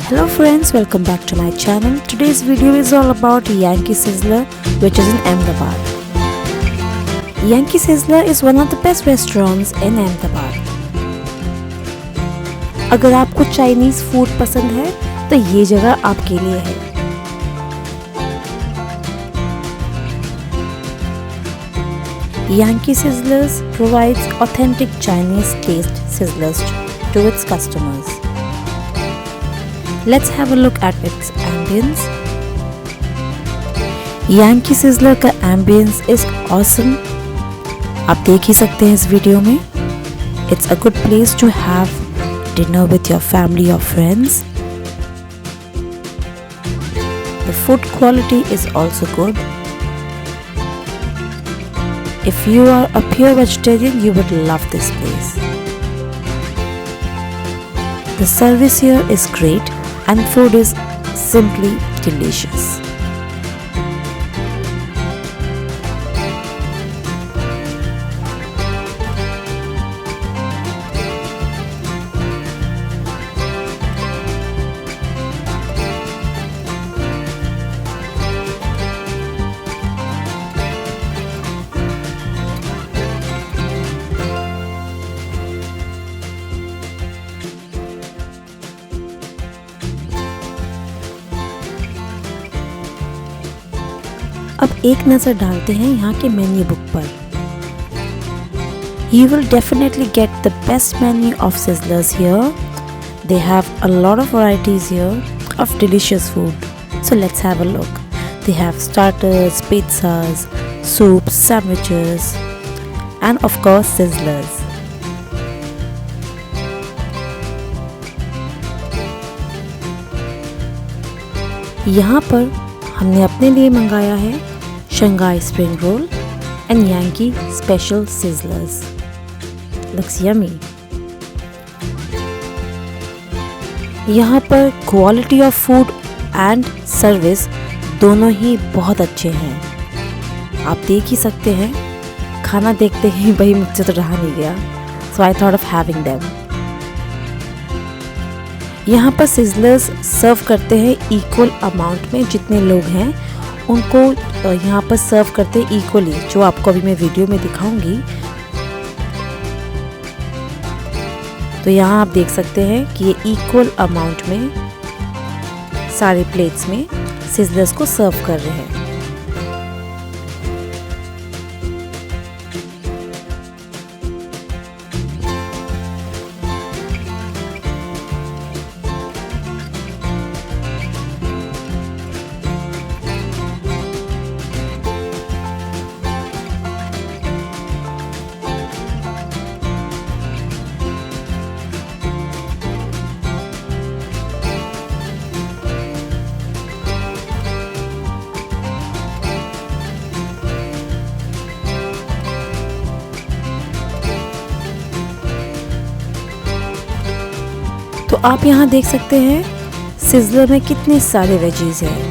Hello friends, welcome back to my channel. Today's video is all about Yanki Sizzelerr, which is in Ahmedabad. Yanki Sizzelerr is one of the best restaurants in Ahmedabad. अगर आपको Chinese food पसंद है तो ये जगह आपके लिए है। Yanki Sizzelerr provides authentic Chinese taste sizzlers to its customers. Let's have a look at its ambience. Yanki Sizzelerr का ambience is awesome. आप देख ही सकते हैं इस वीडियो में. It's a good place to have dinner with your family or friends. The food quality is also good. If you are a pure vegetarian, you would love this place. The service here is great and food is simply delicious. अब एक नज़र डालते हैं यहाँ के menu book पर. You will definitely get the best menu of Sizzlers here. They have a lot of varieties here of delicious food. So let's have a look. They have starters, pizzas, soups, sandwiches, and of course Sizzlers. यहाँ पर हमने अपने लिए मंगाया है Shanghai spring roll and Yankee special sizzlers. Looks yummy. यहाँ पर quality of food and service दोनों ही बहुत अच्छे हैं. आप देख ही सकते हैं. खाना देखते ही भाई मुझसे तो रहा नहीं गया. So I thought of having them. यहाँ पर सिज़लर्स सर्व करते हैं इक्वल अमाउंट में. जितने लोग हैं उनको यहाँ पर सर्व करते हैं इक्वली, जो आपको अभी मैं वीडियो में दिखाऊंगी. तो यहाँ आप देख सकते हैं कि ये इक्वल अमाउंट में सारे प्लेट्स में सिज़लर्स को सर्व कर रहे हैं. तो आप यहाँ देख सकते हैं सिज़लर में कितने सारे वेजीज हैं.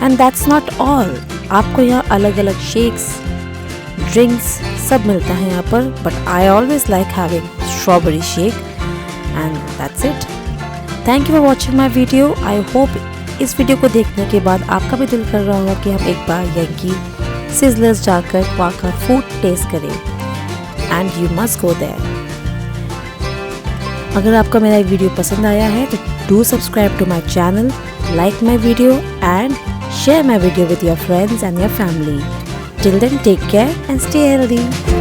And that's not all. आपको यहाँ अलग अलग शेक्स, ड्रिंक्स सब मिलता है यहाँ पर. But I always like having strawberry shake and that's it. Thank you for watching my video. I hope इस वीडियो को देखने के बाद आपका भी दिल कर रहा होगा कि हम एक बार यांकी सिज़लर्स जाकर वहाँ का फूड टेस्ट करें. And you must go there. अगर आपको मेरा वीडियो पसंद आया है तो do subscribe to my channel, like my video and share my video with your friends and your family. Till then take care and stay healthy.